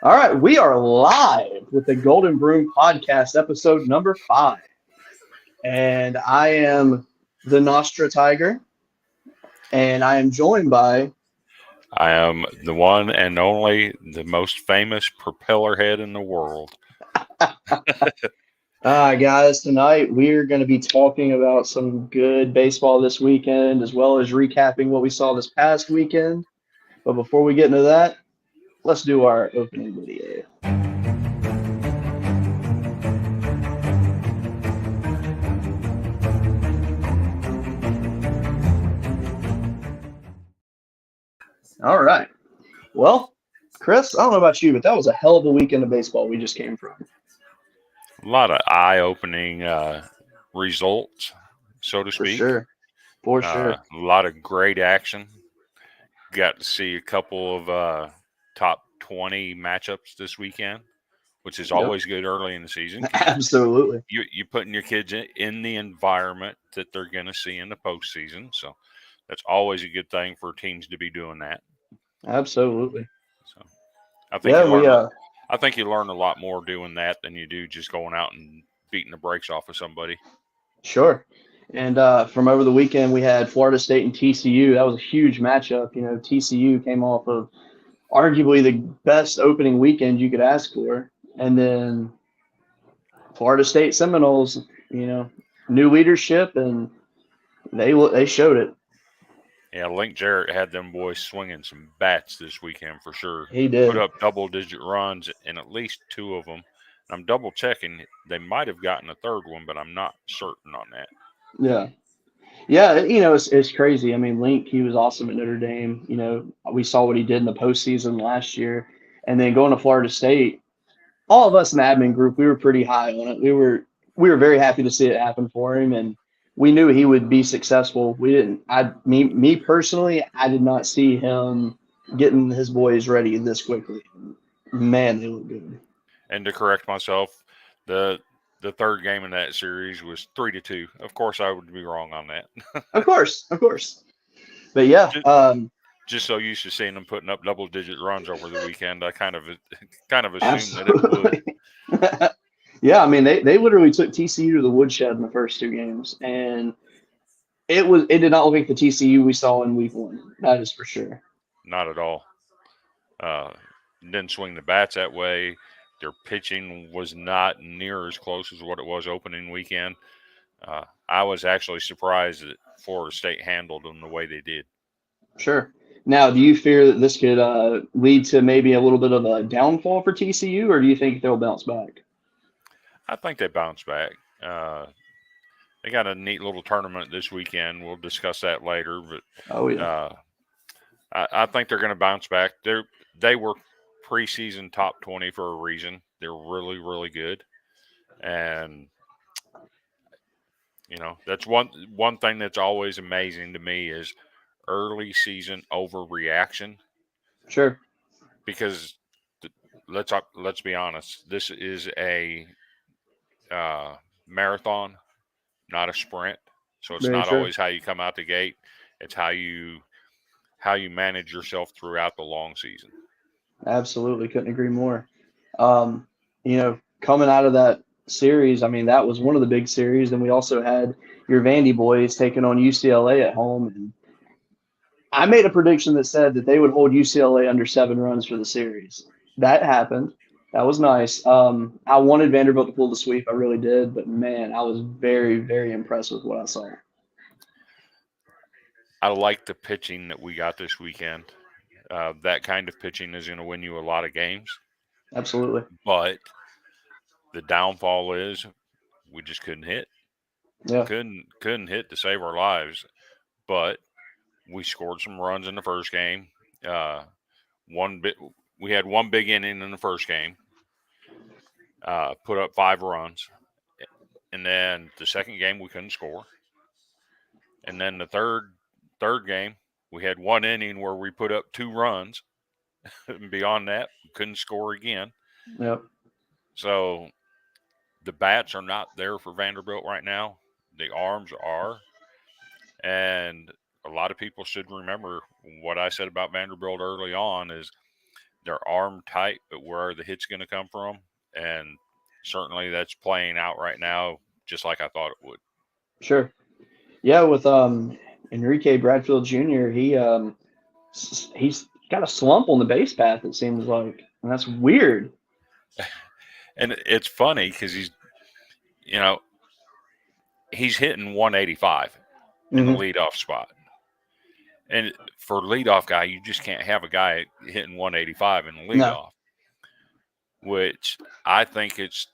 All right, we are live with the Golden Broom podcast, episode number 5. And I am the Nostra Tiger, and I am joined by. I am the one and only, the most famous propeller head in the world. Guys, tonight we're going to be talking about some good baseball this weekend, as well as recapping what we saw this past weekend. But before we get into that, let's do our opening video. All right. Well, Chris, I don't know about you, but that was a hell of a weekend of baseball we just came from. A lot of eye-opening results, so to For speak. sure. For sure. A lot of great action. Got to see a couple of top 20 matchups this weekend, which is Yep. always good early in the season because Absolutely. you're putting your kids in the environment that they're going to see in the postseason. So that's always a good thing for teams to be doing that. Absolutely. So I think Yeah, you and we learn I think you learn a lot more doing that than you do just going out and beating the brakes off of somebody. sure. And from over the weekend, we had Florida State and TCU. That was a huge matchup. You know, TCU came off of arguably the best opening weekend you could ask for, and then Florida State Seminoles. You know, new leadership, and they showed it. Yeah, Link Jarrett had them boys swinging some bats this weekend for sure. He Put did. up double-digit runs in at least two of them. I'm double checking; they might have gotten a third one, but I'm not certain on that. Yeah. Yeah, you know, it's crazy. I mean, Link, he was awesome at Notre Dame. You know, we saw what he did in the postseason last year. And then going to Florida State, all of us in the admin group, we were pretty high on it. We were very happy to see it happen for him, and we knew he would be successful. We didn't. Me personally, I did not see him getting his boys ready this quickly. Man, they look good. And to correct myself, the the third game in that series was 3-2. Of course, I would be wrong on that. Of course, of course. But yeah, just, just so used to seeing them putting up double-digit runs over the weekend, I kind of assumed that it would. absolutely. Yeah, I mean they literally took TCU to the woodshed in the first two games, and it did not look like the TCU we saw in week one. That is for sure. Not at all. Uh, didn't swing the bats that way. Their pitching was not near as close as what it was opening weekend. I was actually surprised that Florida State handled them the way they did. Sure. Now, do you fear that this could lead to maybe a little bit of a downfall for TCU, or do you think they'll bounce back? I think they bounced back. Uh, they got a neat little tournament this weekend. We'll discuss that later, Oh but yeah, I think they're going to bounce back. They were preseason top 20 for a reason. They're really, really good, and that's one thing that's always amazing to me is early season overreaction sure. because let's be honest, this is a uh, marathon, not a sprint. So it's Very not true. always how you come out the gate; it's how you manage yourself throughout the long season. Absolutely, couldn't agree more. Um, you know, coming out of that series, I mean, that was one of the big series. Then we also had your Vandy boys taking on UCLA at home, and I made a prediction that said that they would hold UCLA under 7 runs for the series. That happened. That was nice. I wanted Vanderbilt to pull the sweep. I really did, but man, I was very, very impressed with what I saw. I like the pitching that we got this weekend. That kind of pitching is going to win you a lot of games, Absolutely. but the downfall is we just couldn't hit. Yeah. Couldn't hit to save our lives. But we scored some runs in the first game. Uh, one bit we had one big inning in the first game. Put up 5 runs, and then the second game we couldn't score. And then the third game we had one inning where we put up 2 runs. And beyond that, we couldn't score again. Yep. So the bats are not there for Vanderbilt right now. The arms are, and a lot of people should remember what I said about Vanderbilt early on is they're arm tight, but where are the hits going to come from? And certainly that's playing out right now, just like I thought it would. Sure. Yeah, with Enrique Bradfield Jr., he's got a slump on the base path, it seems like. And that's weird. And it's funny because you know, he's hitting 185 in the Hmm. leadoff spot. And for leadoff guy, you just can't have a guy hitting 185 in the No, leadoff, which I think it's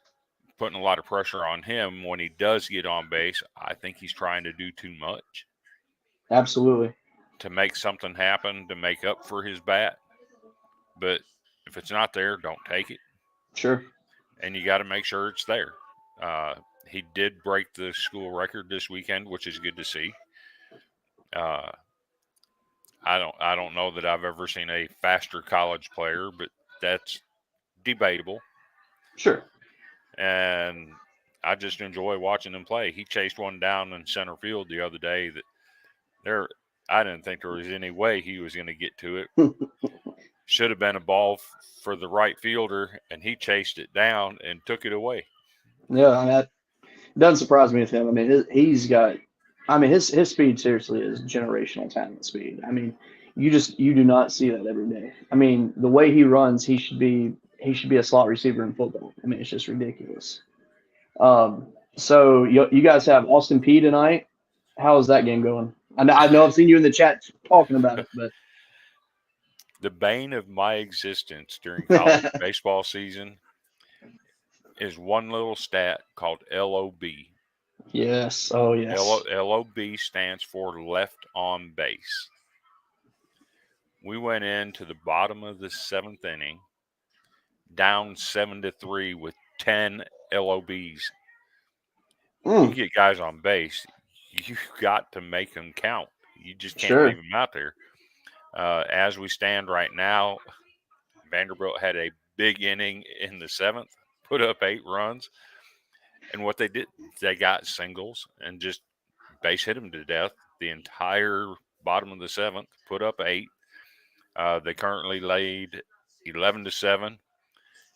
putting a lot of pressure on him when he does get on base. I think he's trying to do too much absolutely. to make something happen to make up for his bat. But if it's not there, don't take it. Sure. And you got to make sure it's there. Uh, he did break the school record this weekend, which is good to see. Uh, I don't know that I've ever seen a faster college player, but that's debatable. Sure. And I just enjoy watching him play. He chased one down in center field the other day that there I didn't think there was any way he was going to get to it. Should have been a ball for the right fielder, and he chased it down and took it away. Yeah, I mean, that doesn't surprise me with him. I mean, he's got, I mean, his speed seriously is generational talent speed. I mean, you do not see that every day. I mean, the way he runs, he should be a slot receiver in football. I mean, it's just ridiculous. So you guys have Austin P tonight. How is that game going? I know I've seen you in the chat talking about it, but The bane of my existence during college baseball season is one little stat called LOB. yes, oh yes, LOB stands for left on base. We went into the bottom of the seventh inning, down 7-3 with 10 LOBs. You mm, get guys on base, you got to make them count. You just can't leave sure, them out there. As we stand right now, Vanderbilt had a big inning in the seventh, put up 8 runs, and what they did, they got singles and just base hit them to death. The entire bottom of the seventh, put up 8. They currently laid 11-7,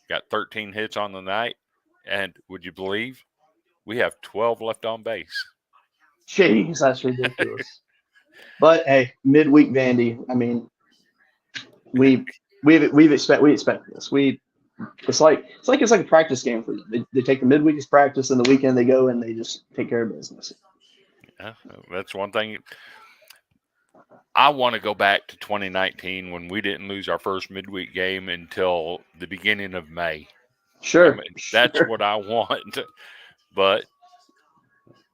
got 13 hits on the night, and would you believe we have 12 left on base? jeez, that's ridiculous. But hey, midweek Vandy. I mean, we we expect this. It's like a practice game for them. They take the midweek as practice, and the weekend they go and they just take care of business. Yeah, that's one thing. I want to go back to 2019 when we didn't lose our first midweek game until the beginning of May. I Sure, mean, that's sure, what I want. But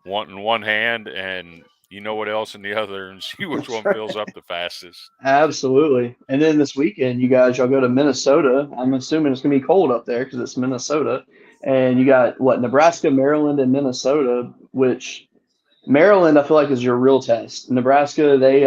want in one hand and you know what else in the other and see which that's one fills right. up the fastest. Absolutely. And then this weekend, y'all go to Minnesota. I'm assuming it's gonna be cold up there because it's Minnesota. And you got what, Nebraska, Maryland, and Minnesota, which Maryland, I feel like, is your real test. Nebraska, they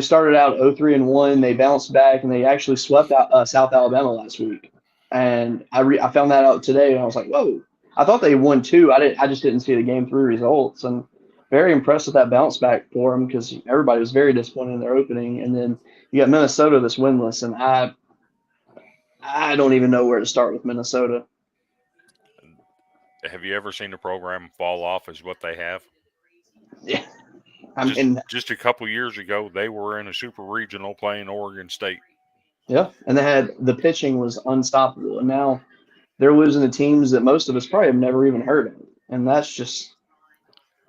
started out 0-3-1. They bounced back and they actually swept out South Alabama last week. And I found that out today, and I was like, whoa! I thought they won two. I just didn't see the game three results, and very impressed with that bounce back for them because everybody was very disappointed in their opening. And then you got Minnesota that's winless, and I don't even know where to start with Minnesota. Have you ever seen a program fall off as what they have? Yeah, I Just mean, just a couple years ago, they were in a super regional playing Oregon State. yeah, and the pitching was unstoppable, and now they're losing to teams that most of us probably have never even heard of. And that's just,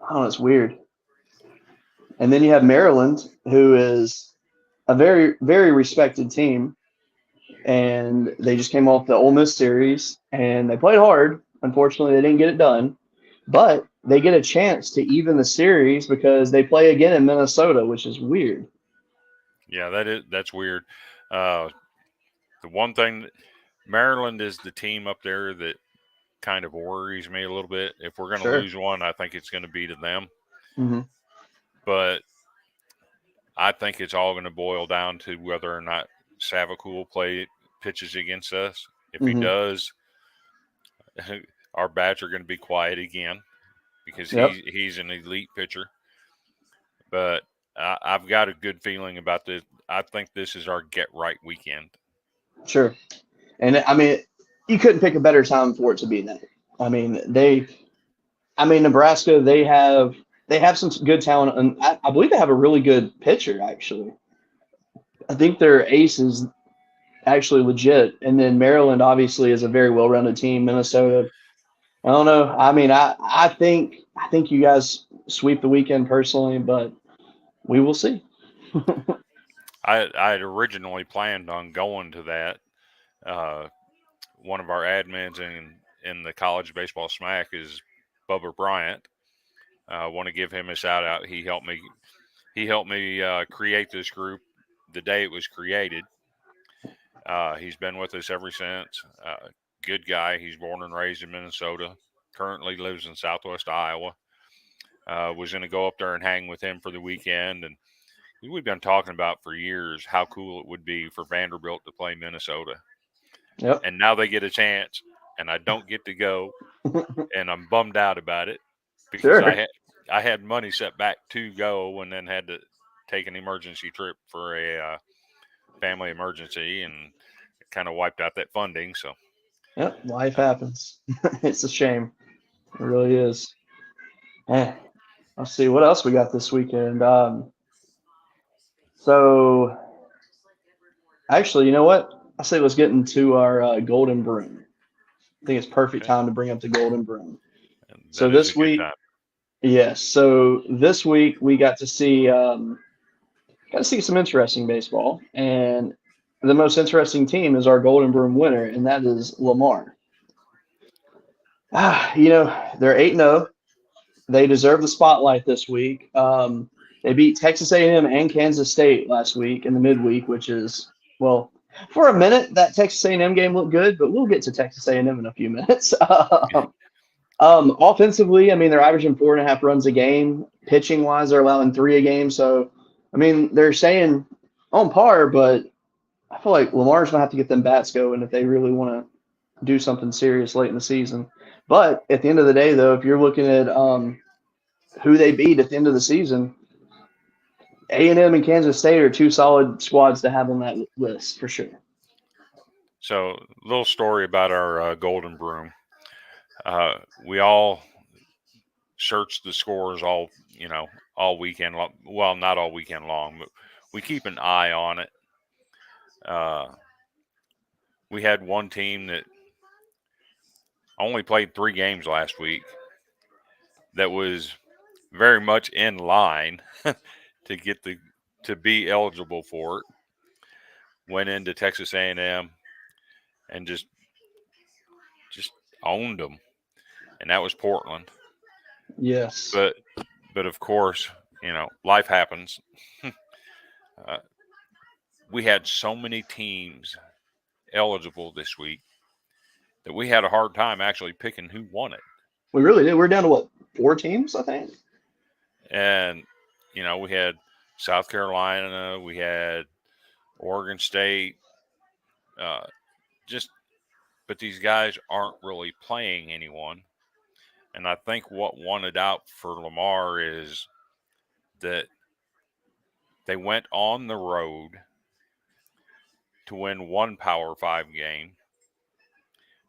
I don't know, it's weird. And then you have Maryland, who is a very, very respected team. And they just came off the Ole Miss series and they played hard. Unfortunately, they didn't get it done. But they get a chance to even the series because they play again in Minnesota, which is weird. Yeah, that's weird. Uh, the one thing, Maryland is the team up there that kind of worries me a little bit. If we're going to Sure. lose one, I think it's going to be to them. Hmm. But I think it's all going to boil down to whether or not Savakul pitches against us. If he Hmm. does, our bats are going to be quiet again because Yep. he's an elite pitcher. But I've got a good feeling about this. I think this is our get right weekend. Sure. And I mean, you couldn't pick a better time for it to be that. I mean, Nebraska, they have some good talent, and I believe they have a really good pitcher actually. I think their ace is actually legit, and then Maryland obviously is a very well-rounded team. Minnesota, I don't know. I mean, I think you guys sweep the weekend personally, but we will see. I had originally planned on going to that. Uh, One of our admins in the college baseball smack is Bubba Bryant. I want to give him a shout out. He helped me create this group the day it was created. He's been with us ever since. Good guy. He's born and raised in Minnesota. Currently lives in Southwest Iowa. Was going to go up there and hang with him for the weekend, and we've been talking about for years how cool it would be for Vanderbilt to play Minnesota. Yep. And now they get a chance, and I don't get to go, and I'm bummed out about it because I Sure. had I had money set back to go, and then had to take an emergency trip for a family emergency, and it kind of wiped out that funding. So, Yep. Life uh, happens. It's a shame. It really is. Eh, let's see what else we got this weekend. So actually, you know what? I say let's get into our Golden Broom. I think it's perfect okay, time to bring up the Golden Broom. and So that is a this good week, time. yes. So this week we got to see some interesting baseball, and the most interesting team is our Golden Broom winner, and that is Lamar. They're 8-0. They deserve the spotlight this week. They beat Texas A&M and Kansas State last week in the midweek, which is well, for a minute that Texas A&M game looked good, but we'll get to Texas A&M in a few minutes. Offensively, I mean they're averaging 4.5 runs a game. Pitching wise, they're allowing three a game. So, I mean they're staying on par, but I feel like Lamar's gonna have to get them bats going if they really want to do something serious late in the season. But at the end of the day, though, if you're looking at who they beat at the end of the season, A&M and Kansas State are two solid squads to have on that list for sure. So, little story about our Golden Broom. We all search the scores all weekend. Well, not all weekend long, but we keep an eye on it. Uh, we had one team that only played 3 games last week that was very much in line to get the to be eligible for it. Went into Texas A&M and just owned them, and that was Portland. Yes. But of course, life happens. uh, we had so many teams eligible this week that we had a hard time actually picking who won it. We really did. We're down to what, four teams, I think? And we had South Carolina, we had Oregon State, uh, just but these guys aren't really playing anyone. And I think what won it out for Lamar is that they went on the road to win one Power Five game,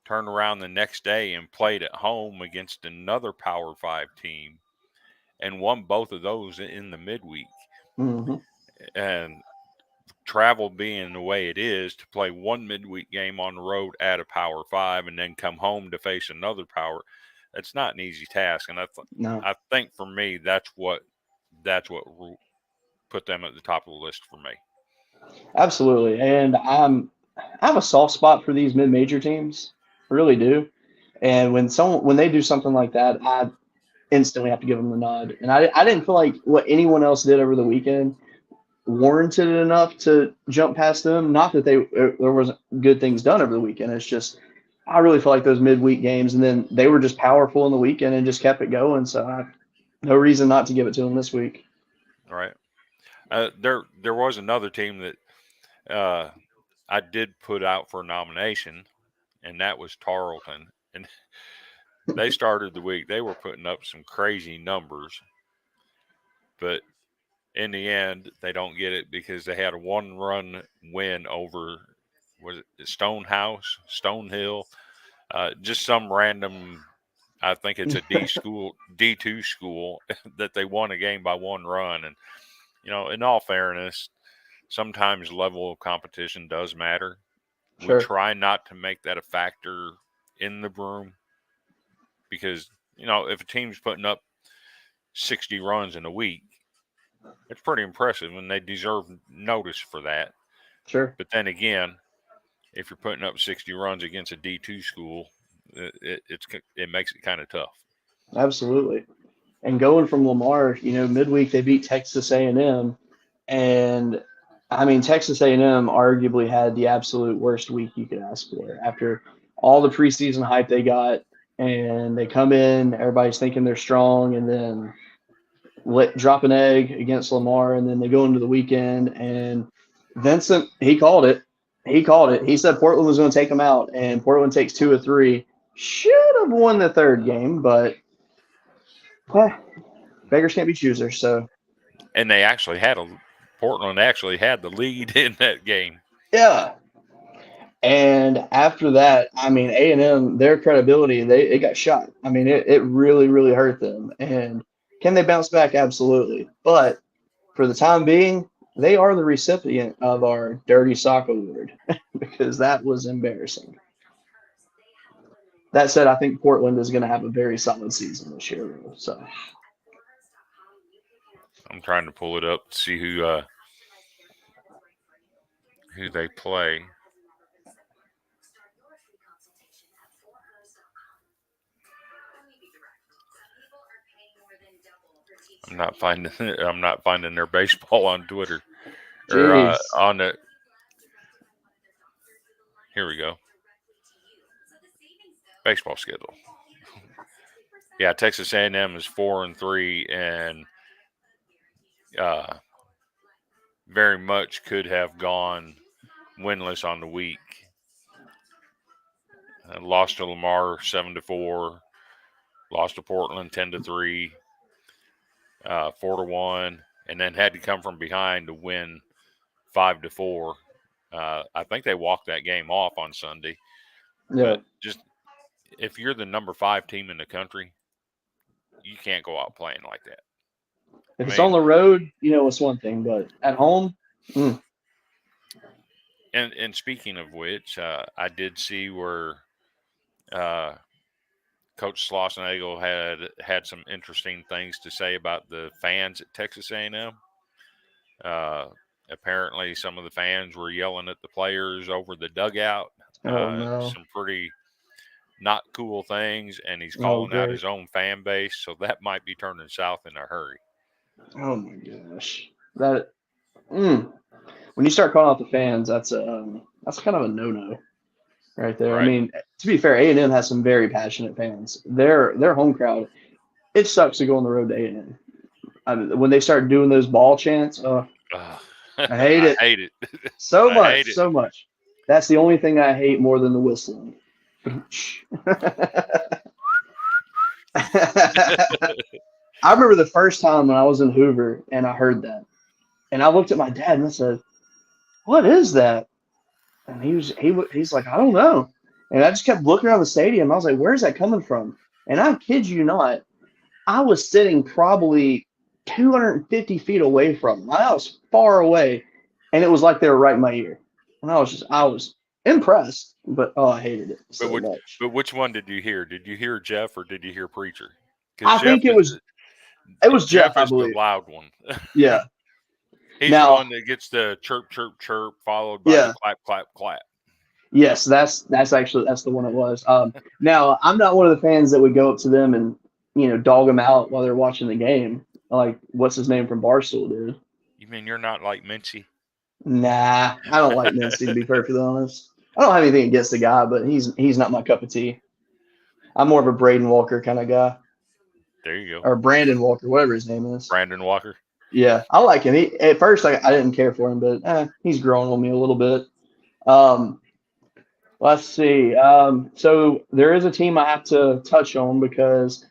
turned around the next day and played at home against another Power Five team and won both of those in the midweek. Mm-hmm. And travel being the way it is, to play one midweek game on the road at a Power Five and then come home to face another Power, that's not an easy task. And No, I think for me, that's what put them at the top of the list for me. absolutely. And I have a soft spot for these mid-major teams. I really do. And when they do something like that, I instantly have to give them the nod. And I didn't feel like what anyone else did over the weekend warranted it enough to jump past them. Not that there wasn't good things done over the weekend. It's just I really feel like those midweek games, and then they were just powerful in the weekend and just kept it going. So no reason not to give it to them this week. All right. There was another team that I did put out for nomination, and that was Tarleton. And they started the week, they were putting up some crazy numbers, but in the end, they don't get it because they had a 1-run win over was it Stonehouse, Stonehill, just some random. I think it's a D2 school that they won a game by one run. And in all fairness, sometimes level of competition does matter. We Sure, try not to make that a factor in the Broom because if a team's putting up 60 runs in a week, it's pretty impressive, and they deserve notice for that. sure, But then again, if you're putting up 60 runs against a D2 school, it makes it kind of tough. absolutely. And going from Lamar, midweek they beat Texas A&M, and I mean Texas A&M arguably had the absolute worst week you could ask for after all the preseason hype they got, and they come in, everybody's thinking they're strong, and then drop an egg against Lamar, and then they go into the weekend, and Vincent he called it. He called it. He said Portland was going to take them out, and Portland takes 2 of 3. Should have won the third game, but eh, beggars can't be choosers. So And Portland actually had the lead in that game. yeah. And after that, I mean, A&M, their credibility, they got shot. I mean, it really, really hurt them. And can they bounce back? Absolutely. But for the time being, they are the recipient of our Dirty Sock Award because that was embarrassing. That said, I think Portland is going to have a very solid season this year. So I'm trying to pull it up to see who they play. I'm not finding their baseball on Twitter or jeez. on the. Here we go. Baseball schedule. Yeah, Texas A&M is 4-3, and uh, very much could have gone winless on the week. Lost to Lamar 7-4. Lost to Portland 10-3. 4-1, and then had to come from behind to win 5-4. I think they walked that game off on Sunday. Yeah. But just if you're the number 5 team in the country, you can't go out playing like that. If I it's on mean, the road, it's one thing, but at home, and speaking of which, I did see where uh, Coach Slossenagel had some interesting things to say about the fans at Texas A&M. Uh, Apparently, some of the fans were yelling at the players over the dugout. oh no. Some pretty not cool things, and he's Oh calling out great. his own fan base, so that might be turning south in a hurry. Oh my gosh. That when you start calling out the fans, that's kind of a no-no right there. I Right. mean, to be fair, A&M has some very passionate fans. Their home crowd, it sucks to go on the road to A&M. I mean, when they start doing those ball chants, I hate I it hate it. so I hate much, it. so much. That's the only thing I hate more than the whistling. I remember the first time when I was in Hoover and I heard that, and I looked at my dad and I said, "What is that?" And he's like, "I don't know." And I just kept looking around the stadium. I was like, "Where's that coming from?" And I kid you not, I was sitting probably 250 feet away from them. I was far away, and it was like they were right in my ear. And I was impressed, but oh, I hated it But so much. which one did you hear? Did you hear Jeff or did you hear Preacher? Because I think it was Jeff, Jeff I is the believe. loud one. Yeah. He's the Now, one that gets the chirp chirp chirp followed by the yeah. clap clap clap. Yes, that's the one it was. Now I'm not one of the fans that would go up to them and dog them out while they're watching the game. Like what's his name from Barstool, dude? You mean you're not like Mincy? Nah, I don't like Mincy to be perfectly honest. I don't have anything against the guy, but he's not my cup of tea. I'm more of a Braden Walker kind of guy, There you go. or Brandon Walker, whatever his name is. Brandon Walker. Yeah, I like him. At first I didn't care for him, but he's growing on me a little bit. Um, let's see. So there is a team I have to touch on because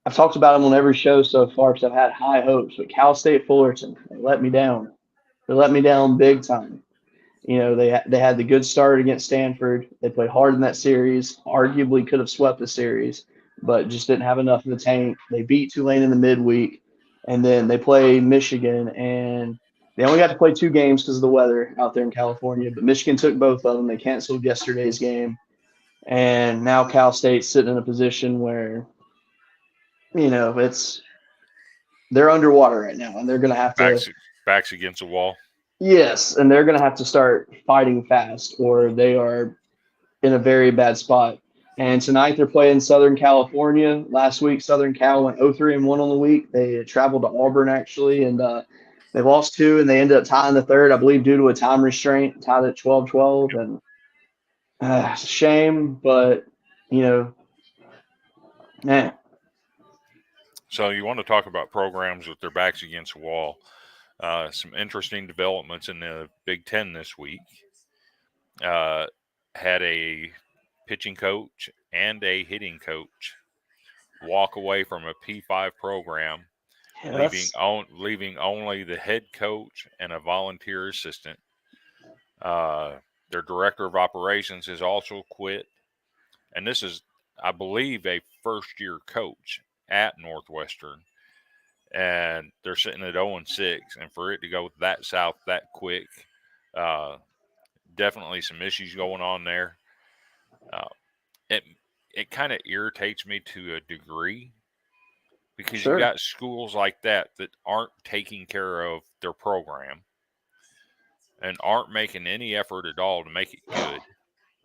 I've talked about them on every show so far because I've had high hopes. But Cal State Fullerton, they let me down. They let me down big time. They had the good start against Stanford. They played hard in that series. Arguably could have swept the series, but just didn't have enough in the tank. They beat Tulane in the midweek, and then they play Michigan, and they only got to play 2 games because of the weather out there in California. But Michigan took both of them. They canceled yesterday's game, and now Cal State's sitting in a position where it's they're underwater right now, and they're going to have to. Backs backs against the wall. Yes, and they're going to have to start fighting fast, or they are in a very bad spot. And tonight they're playing Southern California. Last week, Southern Cal went 0-3-1 on the week. They traveled to Auburn actually, and they lost 2, and they ended up tying the third, I believe, due to a time restraint, tied at 12-12. And it's a shame, but you know, man, So you want to talk about programs with their backs against the wall. Some interesting developments in the Big Ten this week. Had a pitching coach and a hitting coach walk away from a P5 program, yeah, leaving only the head coach and a volunteer assistant. Their director of operations has also quit, and this is, I believe, a first-year coach at Northwestern, and they're sitting at 0-6, and for it to go that south that quick, definitely some issues going on there. Uh, it it kind of irritates me to a degree because you sure, got schools like that aren't taking care of their program and aren't making any effort at all to make it good.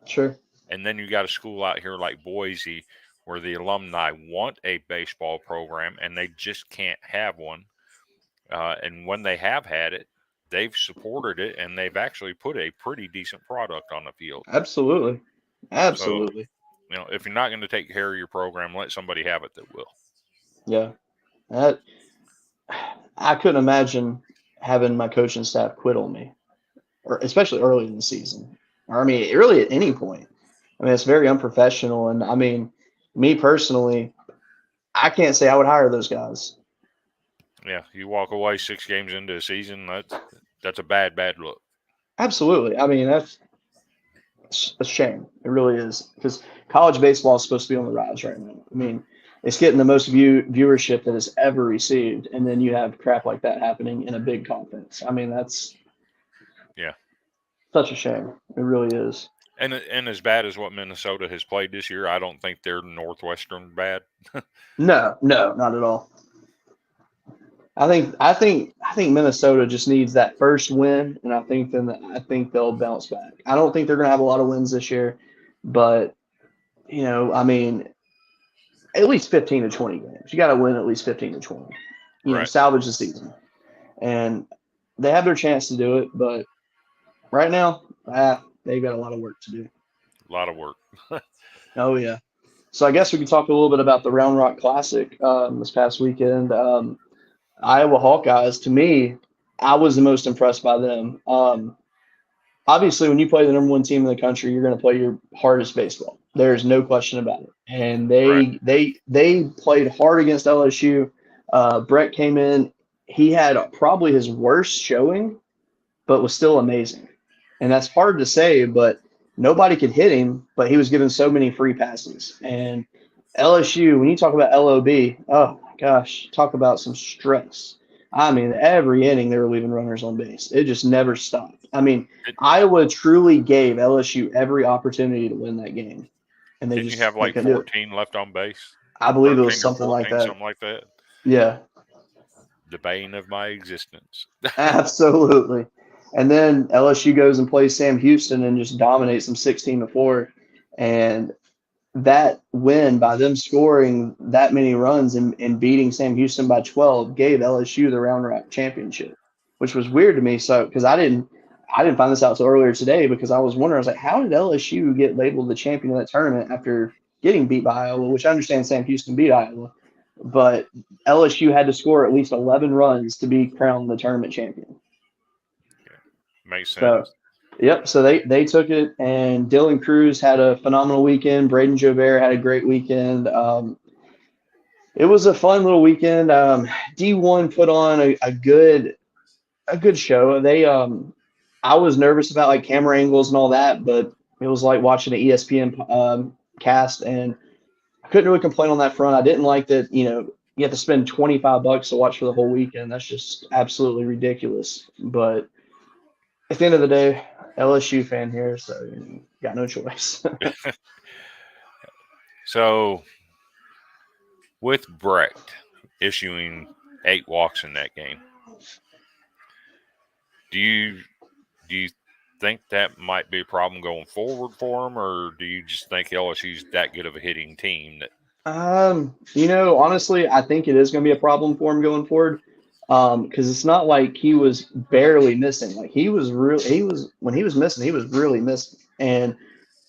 sure, And then you got a school out here like Boise where the alumni want a baseball program and they just can't have one. And when they have had it, they've supported it and they've actually put a pretty decent product on the field. absolutely, So, absolutely, if you're not going to take care of your program, let somebody have it that will. yeah. That I couldn't imagine having my coaching staff quit on me, or especially early in the season, or I mean, really at any point. I mean, it's very unprofessional, and I mean, me personally, I can't say I would hire those guys. Yeah, you walk away 6 games into a season, that's a bad look. Absolutely. I mean, that's a shame. It really is because college baseball is supposed to be on the rise right now. I mean, it's getting the most viewership that it's ever received, and then you have crap like that happening in a big conference. I mean, that's Yeah. such a shame. It really is. And as bad as what Minnesota has played this year, I don't think they're Northwestern bad. No, no, not at all. I think Minnesota just needs that first win, and I think they'll bounce back. I don't think they're going to have a lot of wins this year, but I mean, at least 15 to 20 games. You got to win at least 15 to 20. Right. Salvage the season, and they have their chance to do it. But right now, they've got a lot of work to do. A lot of work. Oh yeah. So I guess we could talk a little bit about the Round Rock Classic this past weekend. Iowa Hawkeyes, to me, I was the most impressed by them. Obviously, when you play the number 1 team in the country, you're going to play your hardest baseball. There's no question about it. And Right. they played hard against LSU. Brett came in. He had probably his worst showing, but was still amazing. And that's hard to say, but nobody could hit him, but he was given so many free passes. And LSU, when you talk about LOB, oh my gosh, talk about some stress. I mean, every inning they were leaving runners on base. It just never stopped. I mean, Iowa truly gave LSU every opportunity to win that game, and Didn't you have they like couldn't do it. 14 left on base? I believe it was 13 or something like 14, that. something like that. Yeah, The bane of my existence. absolutely. And then LSU goes and plays Sam Houston and just dominates them 16-4. And that win by them scoring that many runs and beating Sam Houston by 12 gave LSU the Round Rock championship, which was weird to me. So because I didn't find this out until earlier today because I was wondering, I was like, how did LSU get labeled the champion of that tournament after getting beat by Iowa? Which I understand Sam Houston beat Iowa, but LSU had to score at least 11 runs to be crowned the tournament champion. Makes So sense. yep. So they took it, and Dylan Cruz had a phenomenal weekend. Braden Jobert had a great weekend. It was a fun little weekend. D1 put on a good show. I was nervous about like camera angles and all that, but it was like watching an ESPN cast, and I couldn't really complain on that front. I didn't like that, you have to spend $25 to watch for the whole weekend. That's just absolutely ridiculous. But at the end of the day, LSU fan here, so got no choice. So with Brecht issuing 8 walks in that game, do you do you think that might be a problem going forward for him, or do you just think LSU's that good of a hitting team that Honestly, I think it is going to be a problem for him going forward. Because it's not like he was barely missing. Like when he was missing, he was really missing. And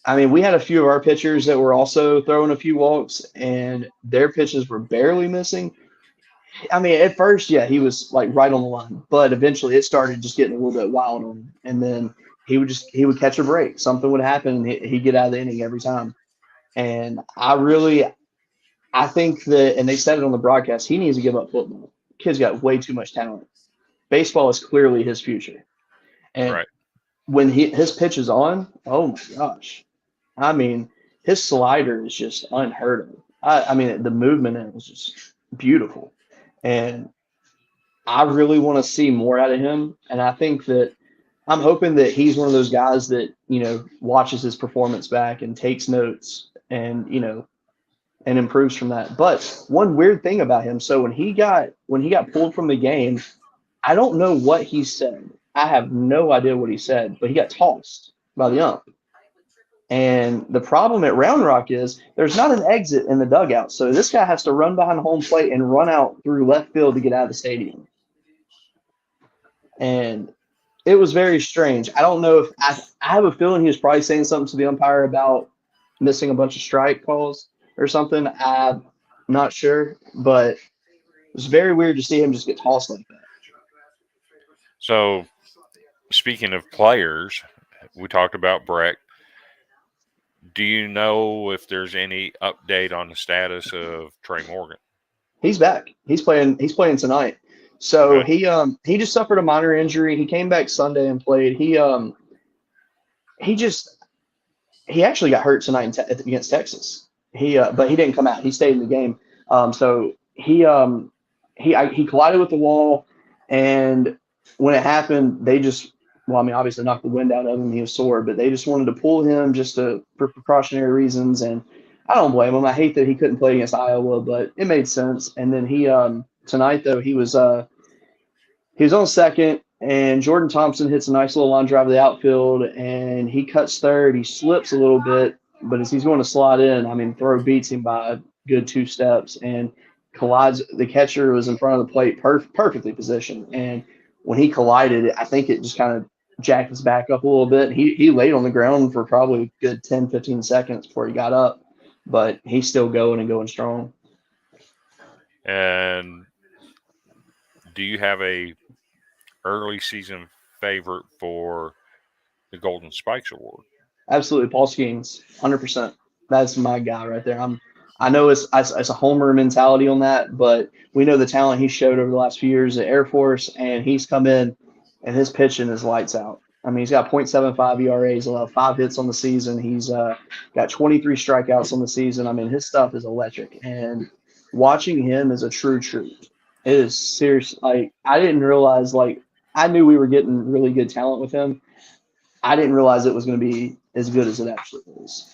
I mean, we had a few of our pitchers that were also throwing a few walks, and their pitches were barely missing. I mean, at first, yeah, he was like right on the line, but eventually it started just getting a little bit wild on him. And then he would catch a break. Something would happen, and he'd get out of the inning every time. And I think that, and they said it on the broadcast, he needs to give up football. Kid's got way too much talent. Baseball is clearly his future. And right? when his pitch is on, oh my gosh. I mean, his slider is just unheard of. I mean, the movement in it was just beautiful. And I really want to see more out of him. And I think that I'm hoping that he's one of those guys that, watches his performance back and takes notes and improves from that. But one weird thing about him, so when he got pulled from the game, I don't know what he said. I have no idea what he said, but he got tossed by the ump. And the problem at Round Rock is there's not an exit in the dugout. So this guy has to run behind home plate and run out through left field to get out of the stadium. And it was very strange. I don't know if I have a feeling he was probably saying something to the umpire about missing a bunch of strike calls or something. I'm not sure, but it was very weird to see him just get tossed like that. So speaking of players, we talked about Brecht. Do you know if there's any update on the status of Trey Morgan? He's back. He's playing tonight. So Okay. he just suffered a minor injury. He came back Sunday and played. He just he actually got hurt tonight against Texas. But he didn't come out. He stayed in the game. So he collided with the wall, and when it happened, they just well, I mean, obviously knocked the wind out of him. He was sore, but they just wanted to pull him for precautionary reasons, and I don't blame him. I hate that he couldn't play against Iowa, but it made sense. And then tonight though he was on second, and Jordan Thompson hits a nice little line drive to the outfield, and he cuts third. He slips a little bit, but as he's going to slide in, I mean, throw beats him by a good 2 steps and collides. The catcher was in front of the plate, perfectly positioned, and when he collided, I think it just kind of jacked his back up a little bit. He laid on the ground for probably a good 10, 15 seconds before he got up, but he's still going and going strong. And do you have a early season favorite for the Golden Spikes Award? Absolutely, Paul Skeens, 100%. That's my guy right there. I know it's a homer mentality on that, but we know the talent he showed over the last few years at Air Force, and he's come in and his pitching is lights out. I mean, he's got .75 ERA. He's allowed 5 hits on the season. He's got 23 strikeouts on the season. I mean, his stuff is electric, and watching him is a true treat. It is serious. Like I didn't realize. Like I knew we were getting really good talent with him. I didn't realize it was going to be as good as it actually is.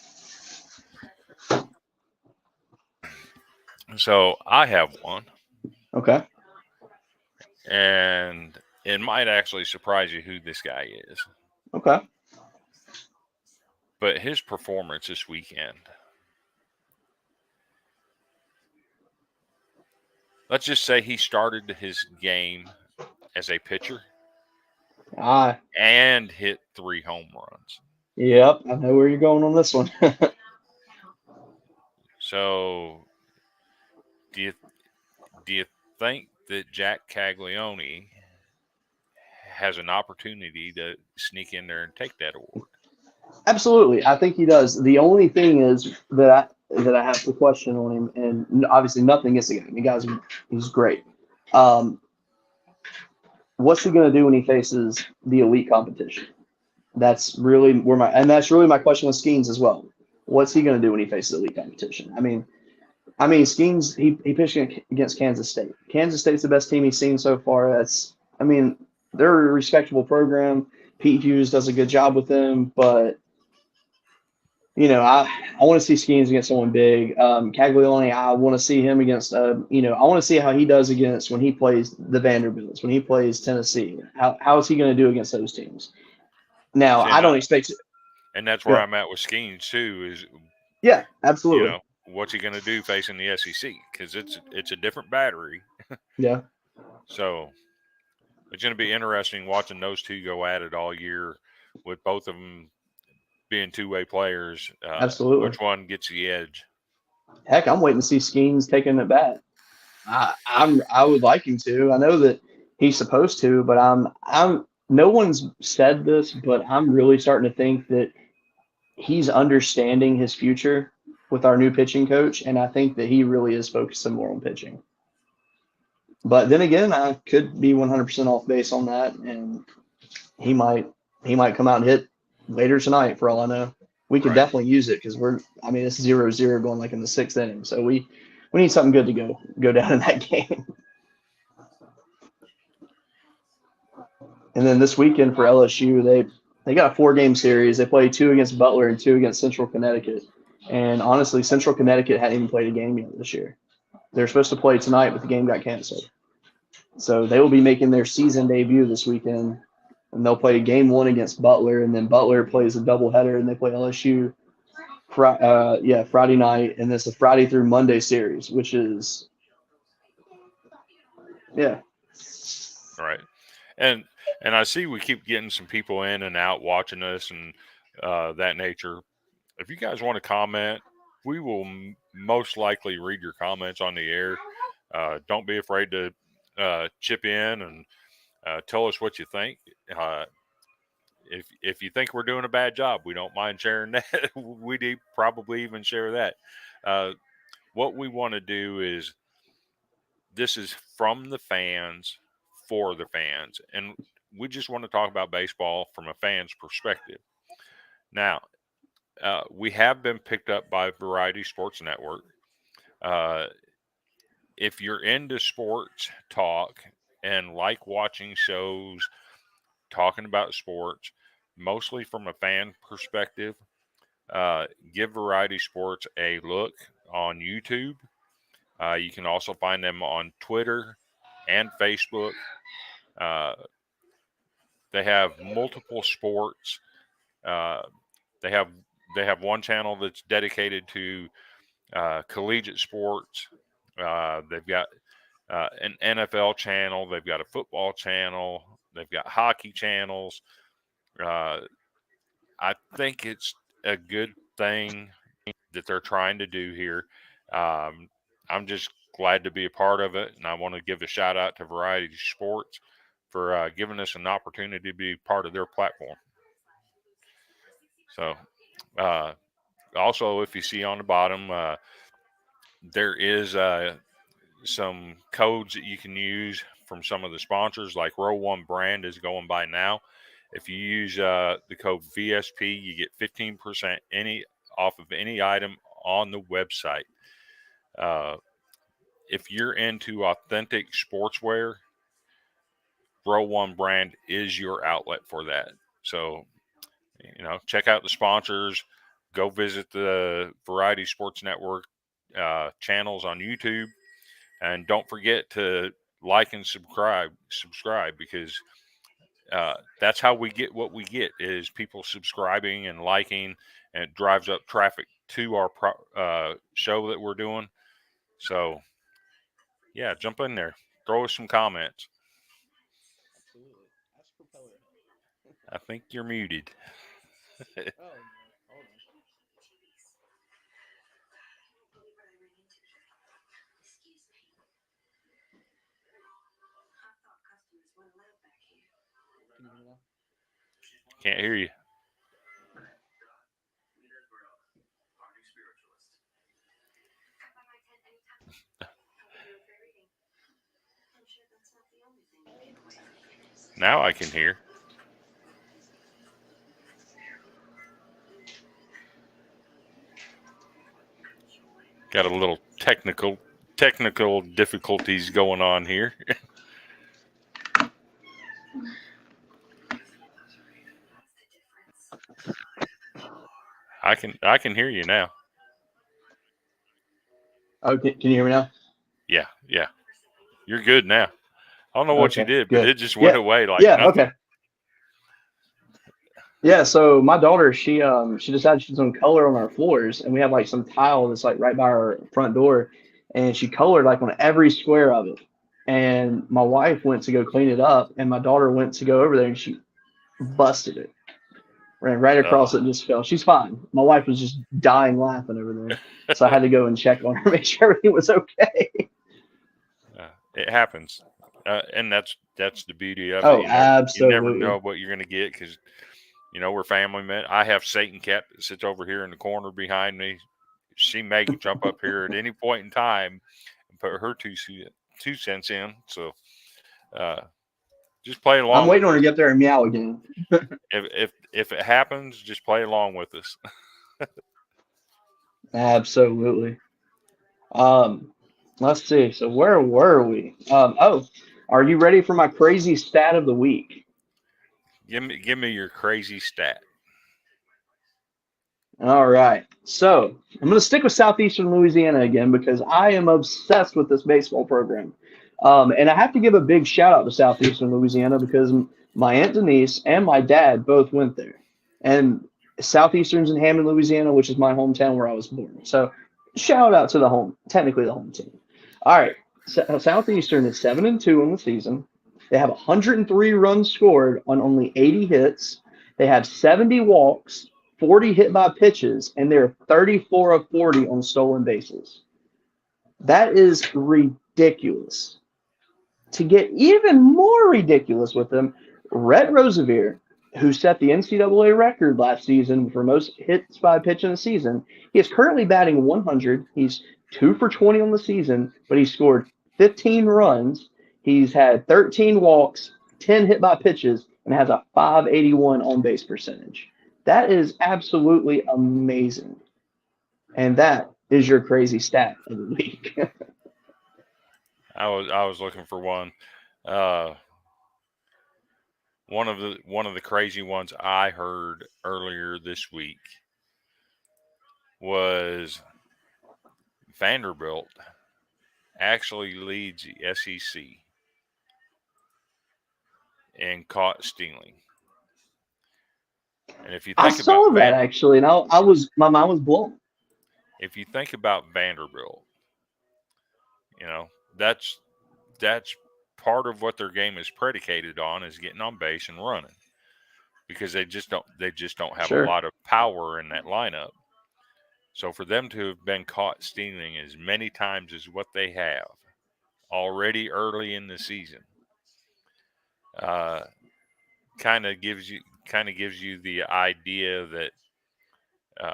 So I have one, Okay. and it might actually surprise you who this guy is. Okay. But his performance this weekend, let's just say he started his game as a pitcher Ah, and hit 3 home runs. yep. I know where you're going on this one. So do you think that Jack Caglione has an opportunity to sneak in there and take that award? Absolutely. I think he does. The only thing is that I have to question on him, and obviously nothing against the guy. The guy's he's great. Um, what's he going to do when he faces the elite competition? That's really my question with Skeens as well. What's he going to do when he faces elite competition? I mean, Skeens he pitched against Kansas State. Kansas State's the best team he's seen so far. I mean, they're a respectable program. Pete Hughes does a good job with them, but I want to see Skeens against someone big. Caglione, I want to see him against, I want to see how he does against when he plays the Vanderbilts, when he plays Tennessee. How is he going to do against those teams? Now, See, I don't expect. and that's where Go. I'm at with Skeens too. Is Yeah, you absolutely. know what's he going to do facing the SEC? Because it's a different battery. Yeah, So it's going to be interesting watching those two go at it all year, with both of them being two-way players. absolutely. Which one gets the edge? Heck, I'm waiting to see Skeens taking it back. I would like him to. I know that he's supposed to, but I'm. No one's said this, but I'm really starting to think that he's understanding his future with our new pitching coach, and I think that he really is focusing more on pitching. But then again, I could be 100% off base on that, and he might he might come out and hit later tonight for all I know. We could Right. definitely use it because I mean it's 0-0 going like in the sixth inning, so we need something good to go down in that game. And then this weekend for LSU, they got a 4-game series. They play two against Butler and two against Central Connecticut. And honestly, Central Connecticut hadn't even played a game yet this year. They're supposed to play tonight, but the game got canceled. So they will be making their season debut this weekend, and they'll play game one against Butler, and then Butler plays a doubleheader, and they play LSU. Friday night, and it's a Friday through Monday series, which is yeah, Right. And I see we keep getting some people in and out watching us and that nature. If you guys want to comment, we will most likely read your comments on the air. Don't be afraid to chip in and tell us what you think. Uh, if you think we're doing a bad job, we don't mind sharing that. We do probably even share that. Uh, what we want to do is this is from the fans for the fans, and we just want to talk about baseball from a fan's perspective. Now, we have been picked up by Variety Sports Network. Uh, if you're into sports talk and like watching shows talking about sports, mostly from a fan perspective, give Variety Sports a look on YouTube. You can also find them on Twitter and Facebook. Uh, they have multiple sports. Uh, they have one channel that's dedicated to collegiate sports. They've got an NFL channel. They've got a football channel. They've got hockey channels. Uh, I think it's a good thing that they're trying to do here. Um, I'm just glad to be a part of it, and I want to give a shout out to Variety Sports for giving us an opportunity to be part of their platform. So, uh, also, if you see on the bottom, there is some codes that you can use from some of the sponsors, like Row One Brand is going by now. If you use the code VSP, you get 15% any off of any item on the website. Uh, if you're into authentic sportswear, Row One Brand is your outlet for that. So, check out the sponsors. Go visit the Variety Sports Network channels on YouTube, and don't forget to like and subscribe, because that's how we get what we get, is people subscribing and liking, and it drives up traffic to our show that we're doing. So yeah, jump in there, throw us some comments. absolutely. That's Propeller Head. I think you're muted. Oh no, hold on. Can you hear me now? Can't hear you. Now I can hear. Got a little technical difficulties going on here. I can hear you now. Oh, can you hear me now? Yeah, yeah. You're good now. I don't know what you Okay, did, but good. it just went Yeah, away like yeah, nothing. okay. Yeah, so my daughter, she decided she's gonna color on our floors, and we have like some tile that's like right by our front door, and she colored like on every square of it. And my wife went to go clean it up, and my daughter went to go over there, and she busted it, ran right across it, Oh, and just fell. She's fine. My wife was just dying laughing over there, so I had to go and check on her, make sure everything was okay. it happens, and that's the beauty of it. Oh, You never absolutely. know what you're going to get because we're family men. I have Satan cat that sits over here in the corner behind me. She may jump up here at any point in time and put her 2 cents in. So uh, just play I'm along waiting with on her us. to get there and meow again. If it happens, just play along with us. Absolutely. Um, let's see. So where were we? Are you ready for my crazy stat of the week? Give me your crazy stat. All right. So I'm going to stick with Southeastern Louisiana again because I am obsessed with this baseball program. And I have to give a big shout out to Southeastern Louisiana because my Aunt Denise and my dad both went there. And Southeastern's in Hammond, Louisiana, which is my hometown where I was born. So shout out to the technically the home team. All right. Southeastern is 7-2 in the season. They have 103 runs scored on only 80 hits. They have 70 walks, 40 hit by pitches, and they're 34 of 40 on stolen bases. That is ridiculous. To get even more ridiculous with them, Rhett Rosevere, who set the NCAA record last season for most hits by pitch in a season, he is currently batting 100. He's 2 for 20 on the season, but he scored 15 runs. He's had 13 walks, 10 hit by pitches, and has a 581 on base percentage. That is absolutely amazing. And that is your crazy stat of the week. I was looking for one. Uh, one of the crazy ones I heard earlier this week was Vanderbilt actually leads the SEC in caught stealing. And if you I think about saw that actually, and I was my mind was blown. Vanderbilt, you know that's that's part of what their game is predicated on is getting on base and running because they just don't have a Sure. lot of power in that lineup. So for them to have been caught stealing as many times as what they have already early in the season, uh, kind of gives you the idea that uh,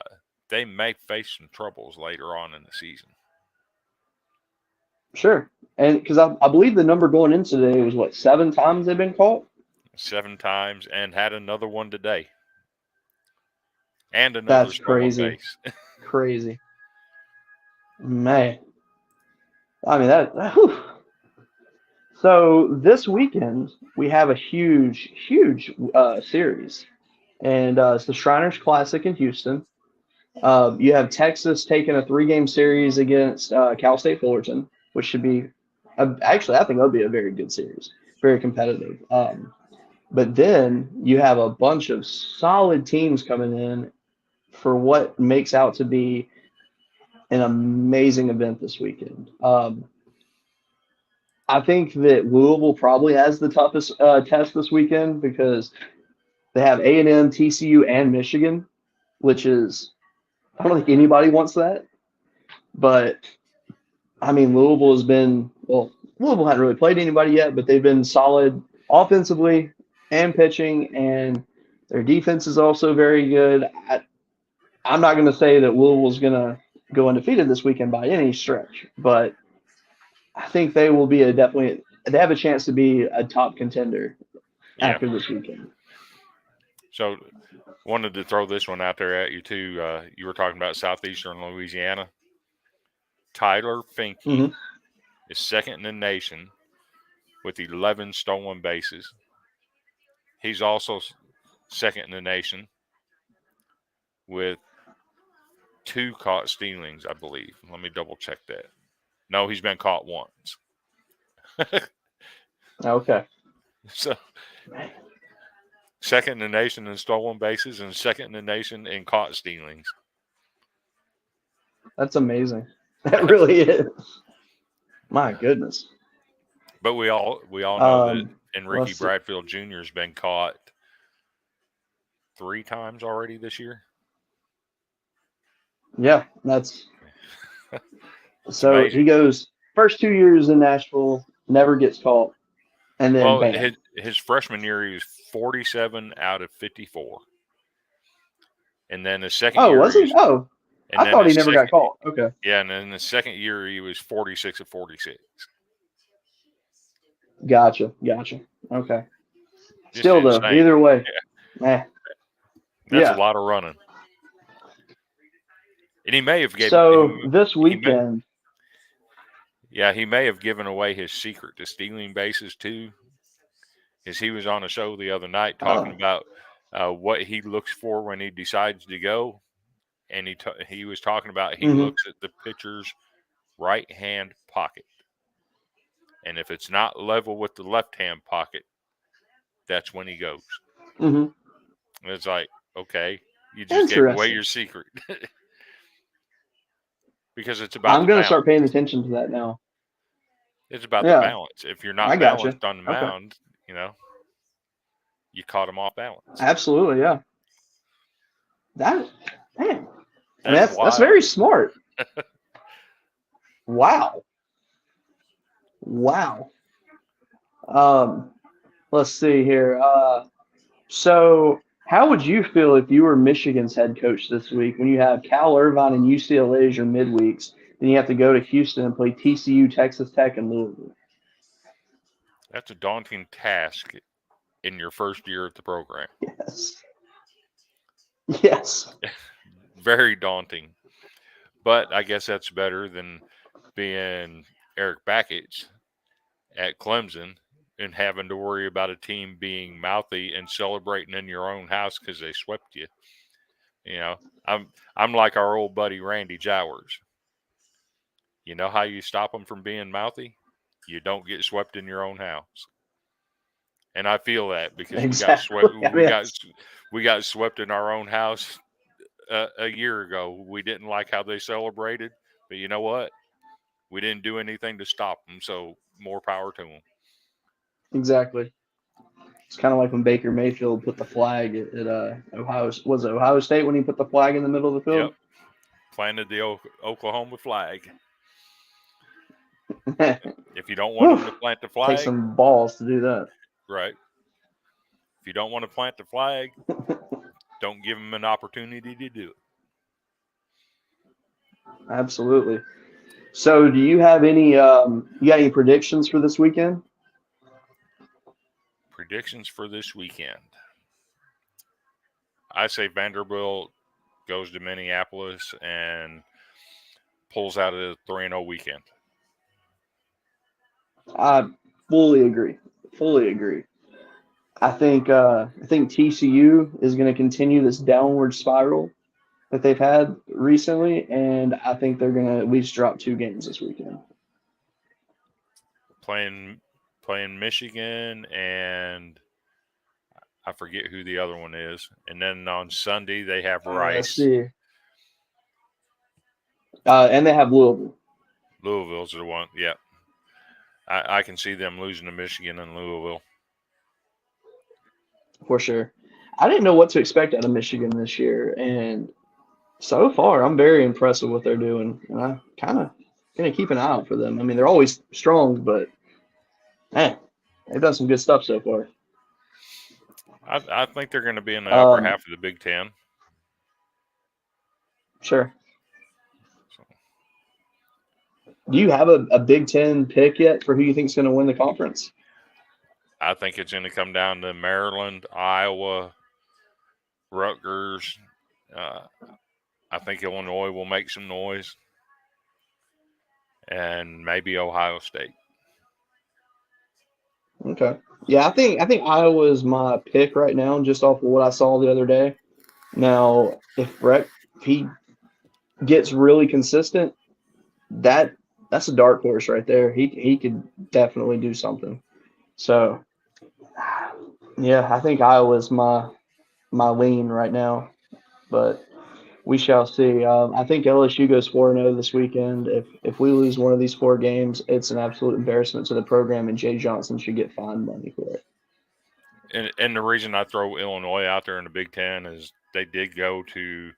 they may face some troubles later on in the season. Sure. And because I believe the number going into today was what, 7 times they've been caught? 7 times and had another one today and another That's stolen crazy. base. Crazy. Man. I mean, whew. So this weekend, we have a huge, huge series. And it's the Shriners Classic in Houston. You have Texas taking a 3-game series against Cal State Fullerton, which should be, actually, I think that'll be a very good series, very competitive. But then you have a bunch of solid teams coming in for what makes out to be an amazing event this weekend. I think that Louisville probably has the toughest test this weekend because they have A&M, TCU, and Michigan, which is I don't think anybody wants that. But I mean, Louisville hadn't really played anybody yet, but they've been solid offensively and pitching, and their defense is also very good. I'm not going to say that Louisville's going to go undefeated this weekend by any stretch, but I think they will be they have a chance to be a top contender. Yeah. after this weekend. So wanted to throw this one out there at you too. You were talking about southeastern Louisiana. Tyler Finke Mm-hmm. is second in the nation with 11 stolen bases. He's also second in the nation with 2 caught stealings, I believe. Let me double check that. No, he's been caught once. Okay. So second in the nation in stolen bases and second in the nation in caught stealings. That's amazing. That really is. My goodness. But we all know that Enrique Let's see. Bradfield Jr. has been caught 3 times already this year. Yeah, that's It's so he amazing. goes first 2 years in Nashville, never gets caught, and then Well, bam. his freshman year he was 47 out of 54, and then the second Oh, year was he he? was, Oh, and I then thought the he never got second caught. Okay. yeah, and then the second year he was 46 of 46. Gotcha. Okay. Just Still though, insane. either way, Yeah, eh. that's a Yeah. lot of running. And he may have So this weekend, he may have given away his secret to stealing bases too, because he was on a show the other night uh, talking about what he looks for when he decides to go, and he was talking about he hmm looks at the pitcher's right hand pocket, and if it's not level with the left hand pocket, that's when he goes. hmm And it's like, okay, you just gave away interesting. your secret because it's about I'm the gonna balance. start paying attention to that now. It's about the Yeah, balance. If you're I not gotcha. balanced on the Okay. mound, you caught him off balance. Absolutely, yeah. That, man. I mean, That's that's wild. very smart. Wow. Wow. Um, let's see here. So how would you feel if you were Michigan's head coach this week when you have Cal Irvine and UCLA as your midweeks? Then you have to go to Houston and play TCU, Texas Tech, and Louisville. That's a daunting task in your first year at the program. Yes. Yes. Very daunting. But I guess that's better than being Eric Backett at Clemson and having to worry about a team being mouthy and celebrating in your own house because they swept you. You know, I'm like our old buddy Randy Jowers. You know how you stop them from being mouthy? You don't get swept in your own house. And I feel that because we got Exactly. swept. I mean, that's We got swept in our own house a year ago. We didn't like how they celebrated, but you know what? We didn't do anything to stop them. So more power to them. exactly. It's kind of like when Baker Mayfield put the flag at Ohio. Was it Ohio State when he put the flag in the middle of the Yep, field? planted the Oklahoma flag. If you don't want Whew. them to plant the Takes flag, some balls to do that. right? If you don't want to plant the flag, don't give them an opportunity to do it. Absolutely. So, do you have any? You got any predictions for this weekend? Predictions for this weekend. I say Vanderbilt goes to Minneapolis and pulls out a 3-0 weekend. I fully agree. Fully agree. I think TCU is going to continue this downward spiral that they've had recently, and I think they're going to at least drop 2 games this weekend. Playing Michigan and I forget who the other one is. And then on Sunday they have Let's Rice. see. And they have Louisville. Louisville's the one. Yeah. I can see them losing to Michigan and Louisville. For sure. I didn't know what to expect out of Michigan this year, and so far I'm very impressed with what they're doing, and I kind of gonna keep an eye out for them. I mean, they're always strong, but man, they've done some good stuff so far. I think they're going to be in the upper Um, half of the Big Ten. sure. So Do you have a Big Ten pick yet for who you think is going to win the conference? I think it's going to come down to Maryland, Iowa, Rutgers. Uh, I think Illinois will make some noise, and maybe Ohio State. Okay. Yeah, I think Iowa is my pick right now, just off of what I saw the other day. Now, if Breck if he gets really consistent, that that's a dark horse right there. He could definitely do something. So yeah, I think Iowa's my lean right now, but we shall see. I think LSU goes 4-0 this weekend. If we lose one of these four games, it's an absolute embarrassment to the program, and Jay Johnson should get fined money for it. And the reason I throw Illinois out there in the Big Ten is they did go to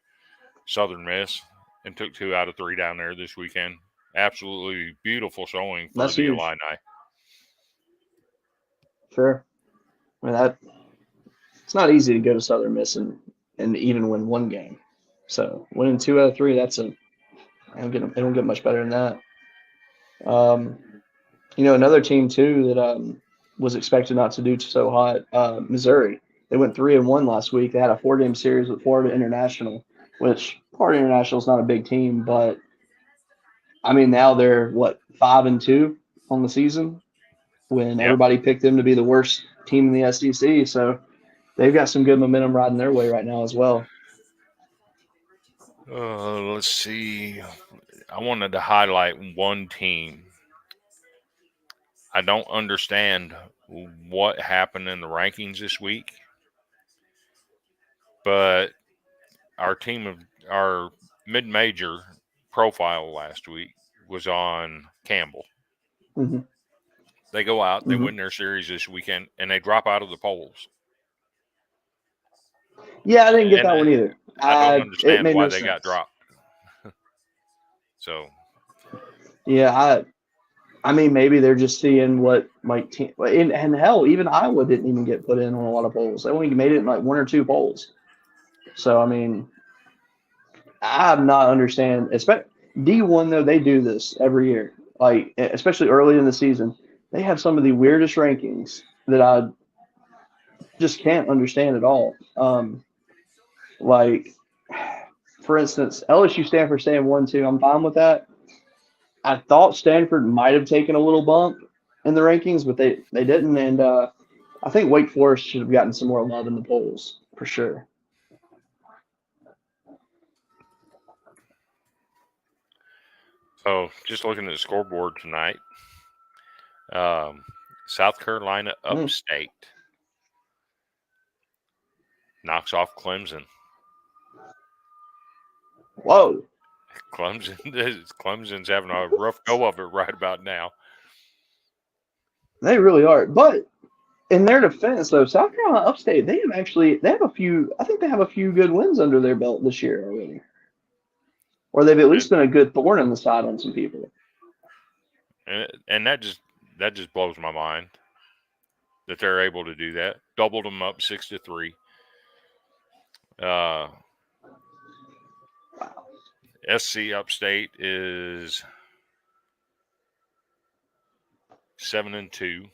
Southern Miss and took 2 out of 3 down there this weekend. Absolutely beautiful showing for That's the huge. Illini. Sure. I mean that it's not easy to go to Southern Miss and even win one game. So winning 2 out of 3, that's a they don't get much better than that. Um, another team too that was expected not to do so hot, Missouri. They went 3-1 last week. They had a 4-game series with Florida International, which Florida International is not a big team, but I mean now they're what 5-2 on the season when Yep. everybody picked them to be the worst team in the SEC. So they've got some good momentum riding their way right now as well. Let's see. I wanted to highlight one team. I don't understand what happened in the rankings this week, but our mid-major profile last week was on Campbell. Hmm. They go out, they Hmm. win their series this weekend, and they drop out of the polls. Yeah, I didn't get And that one either. I don't It understand made why no they got sense. dropped. So, Yeah, I mean, maybe they're just seeing what like and hell, even Iowa didn't even get put in on a lot of polls. They only made it in like one or two polls. So I mean, I'm not understand. Especially D1 though, they do this every year. Like especially early in the season, they have some of the weirdest rankings that I just can't understand at all. Like for instance, LSU Stanford staying 1-2. I'm fine with that. I thought Stanford might have taken a little bump in the rankings, but they didn't. And I think Wake Forest should have gotten some more love in the polls for sure. so just looking at the scoreboard tonight, um, South Carolina Mm. upstate knocks off Clemson. Whoa, Clemson's having a rough go of it right about now. they really are. But in their defense, though, South Carolina Upstate, they have a few. I think they have a few good wins under their belt this year already, or they've at least And been a good thorn in the side on some people. and that just blows my mind that they're able to do that. Doubled them up 6-3. Uh, SC Upstate is 7-2.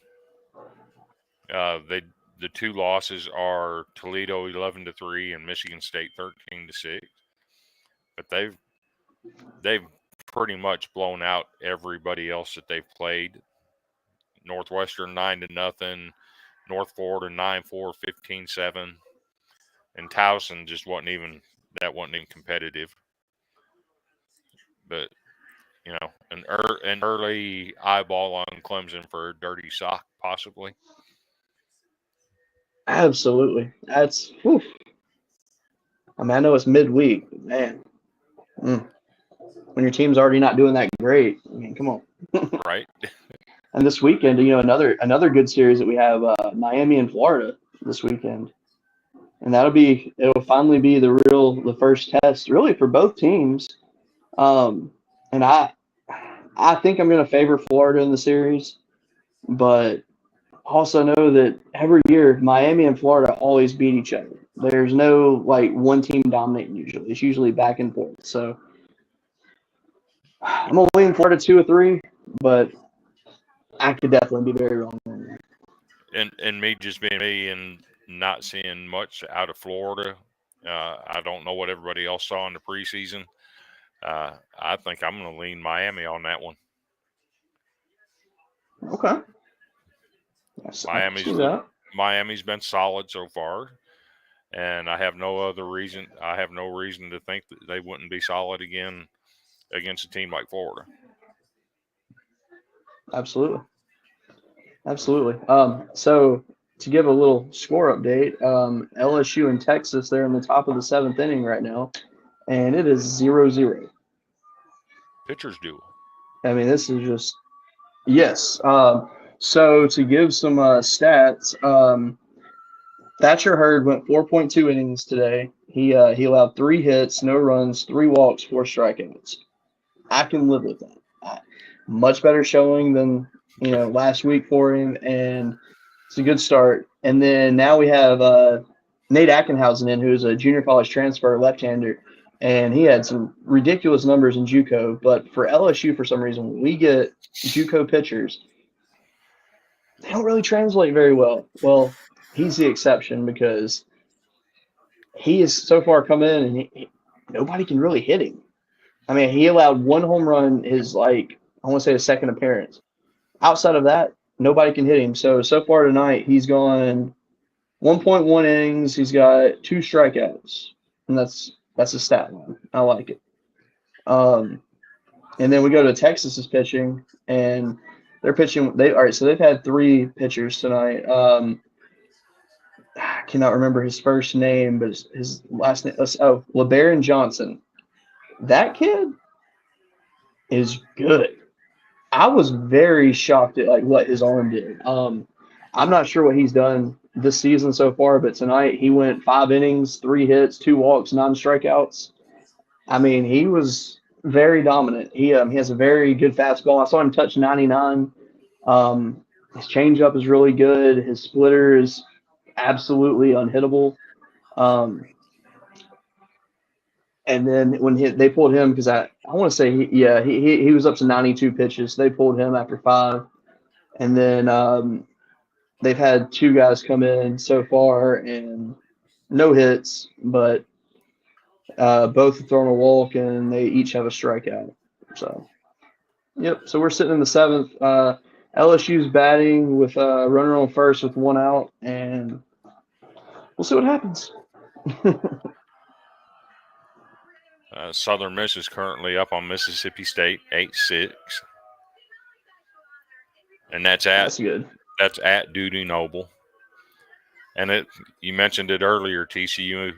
The two losses are Toledo 11-3 and Michigan State 13-6. But they've pretty much blown out everybody else that they've played. Northwestern 9-0, North Florida 9-4, 15-7, and Towson just wasn't even competitive. But an early eyeball on Clemson for a dirty sock, possibly. Absolutely, that's. Whew. I mean, I know it's midweek, but man, mm, when your team's already not doing that great, I mean, come on. Right? And this weekend, another good series that we have Miami and Florida this weekend, and it'll finally be the first test really for both teams. And I think I'm going to favor Florida in the series, but also know that every year Miami and Florida always beat each other. There's no like one team dominating usually. It's usually back and forth. So I'm gonna lean Florida 2 or 3, but I could definitely be very wrong on that. and me just being me and not seeing much out of Florida. I don't know what everybody else saw in the preseason. I think I'm going to lean Miami on that one. Okay. I can see that. Miami's been solid so far, and I have no reason to think that they wouldn't be solid again against a team like Florida. Absolutely. Absolutely. So to give a little score update, LSU and Texas, they're in the top of the seventh inning right now, and it is 0-0. Pitchers duel. I mean, this is just yes. So to give some stats, Thatcher Hurd went 4.2 innings today. He allowed 3 hits, no runs, 3 walks, 4 strikeouts. I can live with that. Much better showing than last week for him, and it's a good start. And then now we have Nate Ackenhausen in, who's a junior college transfer left-hander, and he had some ridiculous numbers in JUCO. But for LSU, for some reason, when we get JUCO pitchers, they don't really translate very well. Well, he's the exception because he has so far come in and nobody can really hit him. I mean, he allowed 1 home run his I want to say his second appearance. Outside of that, nobody can hit him. So far tonight, he's gone 1.1 innings. He's got 2 strikeouts, and that's a stat line. I like it. And then we go to Texas's pitching, and they're pitching. All right. So they've had 3 pitchers tonight. I cannot remember his first name, but his last name. LeBaron Johnson. That kid is good. I was very shocked at what his arm did. I'm not sure what he's done this season so far, but tonight he went 5 innings, 3 hits, 2 walks, 9 strikeouts. I mean, he was very dominant. He has a very good fastball. I saw him touch 99. His changeup is really good. His splitter is absolutely unhittable. And then when they pulled him, because I want to say he was up to 92 pitches. They pulled him after 5, and then they've had 2 guys come in so far and no hits, but both have thrown a walk and they each have a strikeout. So, yep. So we're sitting in the 7th. LSU's batting with a runner on first with 1 out, and we'll see what happens. Southern Miss is currently up on Mississippi State 8-6, and that's good. That's at Duty Noble. And you mentioned it earlier, TCU.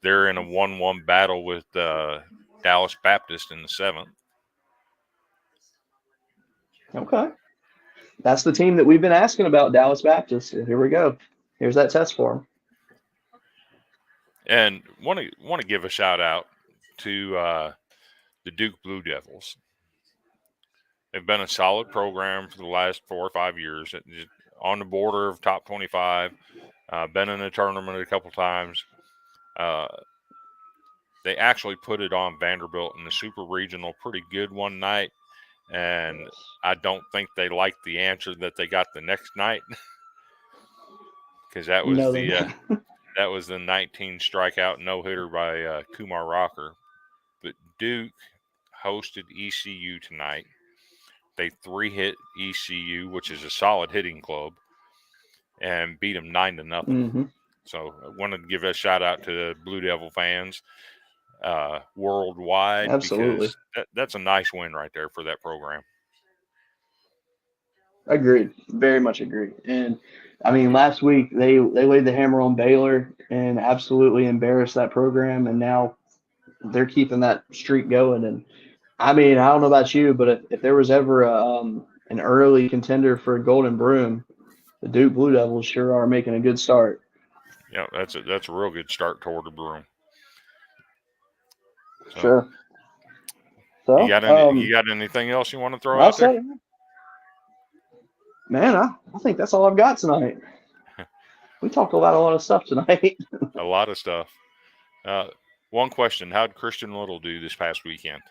They're in a 1-1 battle with Dallas Baptist in the 7th. Okay, that's the team that we've been asking about, Dallas Baptist. So here we go. Here's that test for them. And want to give a shout out to the Duke Blue Devils. They've been a solid program for the last 4 or 5 years, on the border of top 25. Been in a tournament a couple times. They actually put it on Vanderbilt in the Super Regional pretty good one night, and I don't think they liked the answer that they got the next night, because that was the 19 strikeout no-hitter by Kumar Rocker. But Duke hosted ECU tonight. They 3-hit ECU, which is a solid hitting club, and beat them 9-0. Mm-hmm. So I wanted to give a shout out to the Blue Devil fans worldwide. Absolutely. Because that's a nice win right there for that program. Agreed. Very much agreed. And I mean, last week they laid the hammer on Baylor and absolutely embarrassed that program, and now they're keeping that streak going. And I mean, I don't know about you, but if there was ever an early contender for a Golden Broom, the Duke Blue Devils sure are making a good start. Yeah, that's a real good start toward the Broom. So, sure. So you got anything else you want to throw out there? Man, I think that's all I've got tonight. We talked about a lot of stuff tonight. A lot of stuff. One question: how did Christian Little do this past weekend?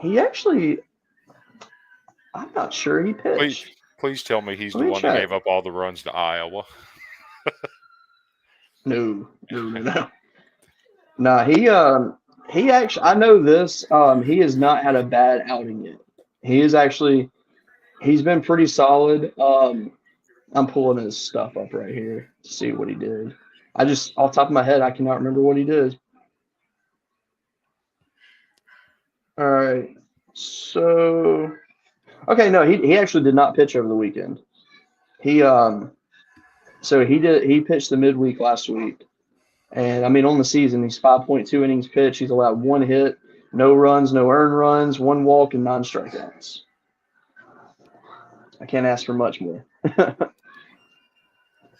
He actually I'm not sure he Please, pitched. please tell me he's Let the me one that check. gave up all the runs to Iowa. No, no, no, no. Nah, he actually I know this. He has not had a bad outing yet. He is actually he's been pretty solid. I'm pulling his stuff up right here to see what he did. I just off the top of my head I cannot remember what he did. All right. So okay, no, he actually did not pitch over the weekend. He so he pitched the midweek last week. And I mean, on the season, he's 5.2 innings pitched. He's allowed one hit, no runs, no earned runs, one walk, and nine strikeouts. I can't ask for much more.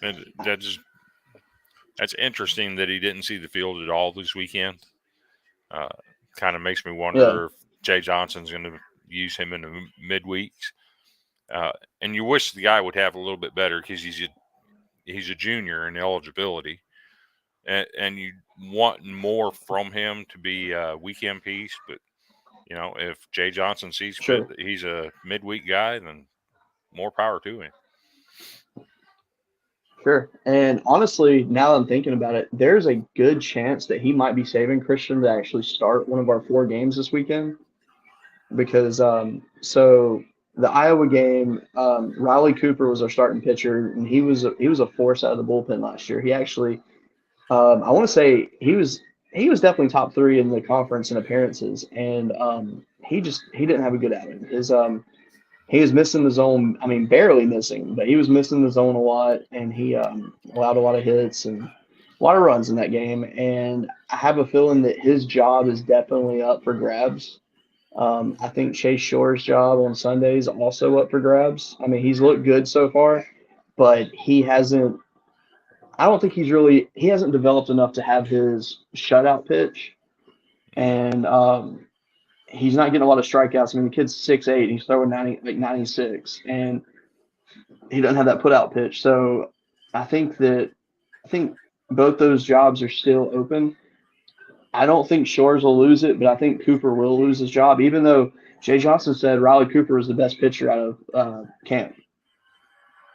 And that's interesting that he didn't see the field at all this weekend. Uh, kind of makes me Yeah, wonder if Jay Johnson's going to use him in the midweeks. And you wish the guy would have a little bit better because he's a junior in eligibility, and you want more from him to be a weekend piece. But if Jay Johnson sees fit sure, that he's a midweek guy, then more power to him. sure. And honestly, now that I'm thinking about it, there's a good chance that he might be saving Christian to actually start one of our four games this weekend because so the Iowa game, Riley Cooper was our starting pitcher, and he was a force out of the bullpen last year. He actually I want to say he was definitely top three in the conference in appearances, and he didn't have a good outing. He was missing the zone. I mean, barely missing, but he was missing the zone a lot, and he allowed a lot of hits and a lot of runs in that game. And I have a feeling that his job is definitely up for grabs. I think Chase Shore's job on Sunday is also up for grabs. I mean, he's looked good so far, but he hasn't I don't think he hasn't developed enough to have his shutout pitch, Mm. and he's not getting a lot of strikeouts. I mean, the kid's 6'8", he's throwing 96, and he doesn't have that put out pitch. So I think that I think both those jobs are still open. I don't think Shores will lose it, but I think Cooper will lose his job, even though Jay Johnson said Riley Cooper is the best pitcher out of camp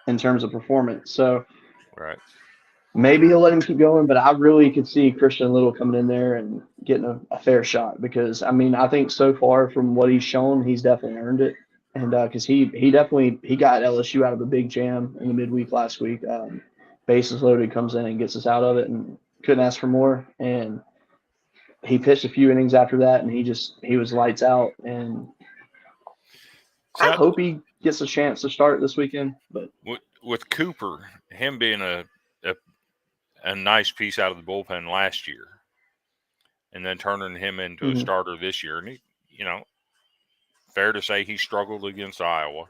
in terms of performance. So Right. maybe he'll let him keep going, but I really could see Christian Little coming in there and getting a fair shot because I mean I think so far from what he's shown, he's definitely earned it, and because he definitely he got LSU out of a big jam in the midweek last week. Bases loaded, comes in and gets us out of it, and couldn't ask for more. And he pitched a few innings after that, and he was lights out. And See, I hope he gets a chance to start this weekend. But with Cooper, him being a a nice piece out of the bullpen last year, and then turning him into a mhm, starter this year, and fair to say he struggled against Iowa.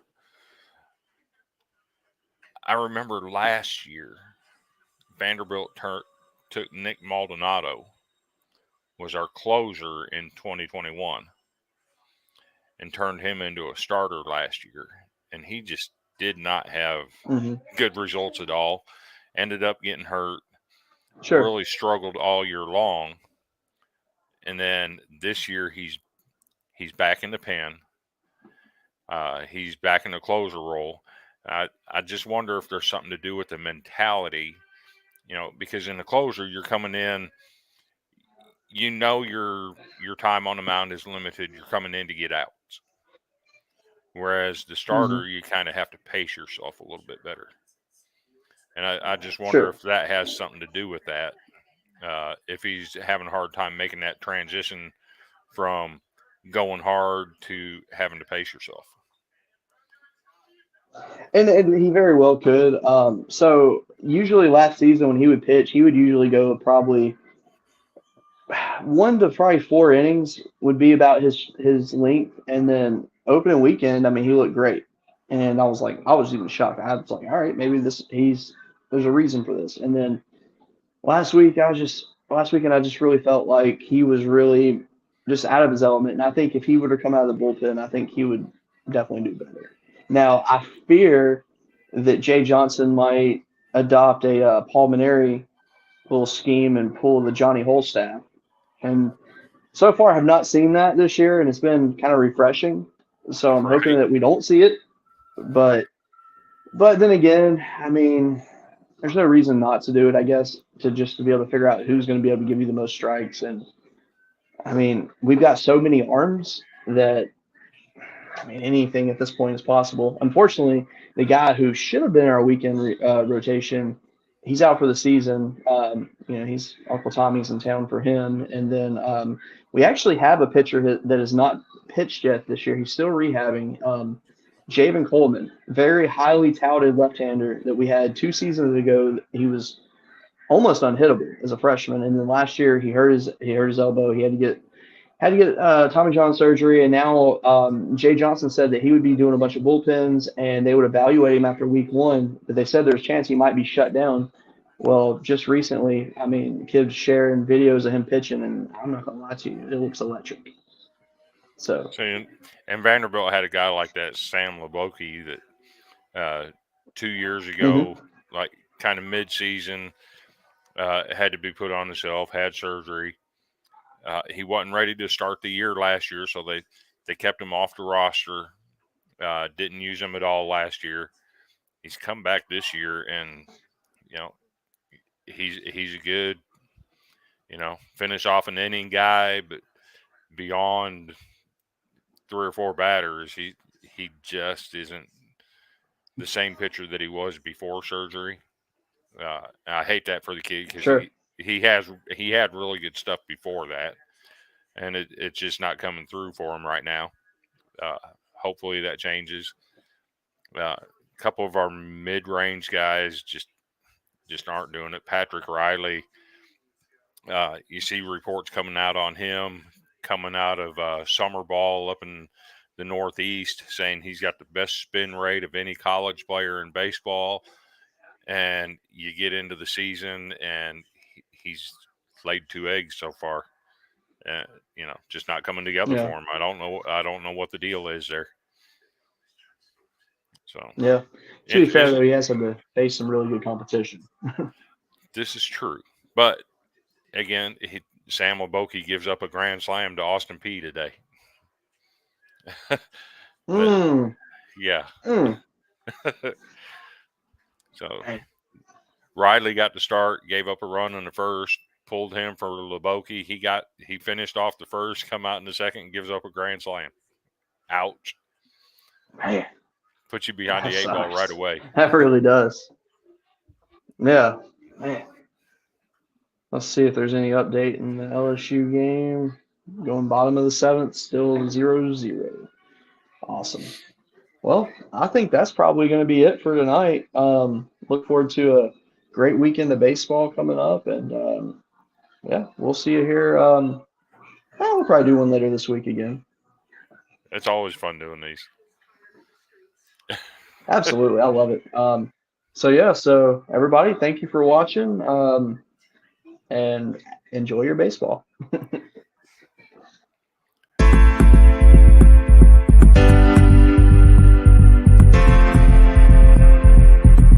I remember last year Vanderbilt took Nick Maldonado was our closer in 2021 and turned him into a starter last year, and he just did not have mhm, good results at all. Ended up getting hurt, sure. really struggled all year long, and then this year he's back in the pen. He's back in the closer role. I just wonder if there's something to do with the mentality, because in the closer you're coming in, your time on the mound is limited. You're coming in to get outs, whereas the Mhm, starter you kind of have to pace yourself a little bit better. And I just wonder sure. if that has something to do with that. If he's having a hard time making that transition from going hard to having to pace yourself. And he very well could. So usually last season when he would pitch, he would usually go probably 1 to probably 4 innings would be about his length, and then opening weekend, I mean, he looked great, and I was even shocked. I was like, all right, maybe this he's there's a reason for this. And then last weekend I just really felt like he was really just out of his element, and I think if he would have come out of the bullpen, I think he would definitely do better. Now I fear that Jay Johnson might adopt a Paul Maneri little scheme and pull the Johnny Holstaff, and so far I have not seen that this year, and it's been kind of refreshing. So I'm hoping Right. that we don't see it. But but then again, I mean, there's no reason not to do it. I guess to just to be able to figure out who's going to be able to give you the most strikes. And I mean, we've got so many arms that I mean, anything at this point is possible. Unfortunately, the guy who should have been our weekend rotation, he's out for the season. He's Uncle Tommy's in town for him, and then we actually have a pitcher that has not pitched yet this year. He's still rehabbing. Javen Coleman, very highly touted left-hander that we had 2 seasons ago. He was almost unhittable as a freshman, and then last year he hurt his elbow. He had to get Tommy John surgery, and now Jay Johnson said that he would be doing a bunch of bullpens, and they would evaluate him after week one. But they said there's a chance he might be shut down. Well, just recently, I mean, kids sharing videos of him pitching, and I'm not gonna lie to you, it looks electric. So, See, and Vanderbilt had a guy like that, Sam Leboki, that 2 years ago, mm-hmm. like kind of mid-season, had to be put on himself, had surgery. He wasn't ready to start the year last year, so they kept him off the roster. Didn't use him at all last year. He's come back this year, and you know he's a good finish off an inning guy, but beyond 3 or 4 batters, he just isn't the same pitcher that he was before surgery. I hate that for the kid because Sure. he had really good stuff before that, and it's just not coming through for him right now. Uh, Hopefully that changes. A couple of our mid-range guys just aren't doing it. Patrick Riley, you see reports coming out on him coming out of summer ball up in the Northeast, saying he's got the best spin rate of any college player in baseball. And you get into the season, and he's laid 2 eggs so far. Just not coming together Yeah. for him. I don't know. I don't know what the deal is there. So Yeah. To be it fair is. though, he has had to face some really good competition. This is true, but again, Sam Oboki gives up a grand slam to Austin P today. But Mm, yeah, mm. so Man, Riley got the start, gave up a run in the first, pulled him for Leboki. He finished off the first, come out in the second, and gives up a grand slam. Ouch. man, Put you behind that the 8 ball right sucks. away. That really does. Yeah. Man. Let's see if there's any update in the LSU game. Going bottom of the seventh, still 0-0. Awesome. Well, I think that's probably going to be it for tonight. Look forward to a great weekend of baseball coming up, and yeah, we'll see you here. We'll probably do one later this week again. It's always fun doing these. Absolutely, I love it. So yeah, so everybody, thank you for watching, and enjoy your baseball.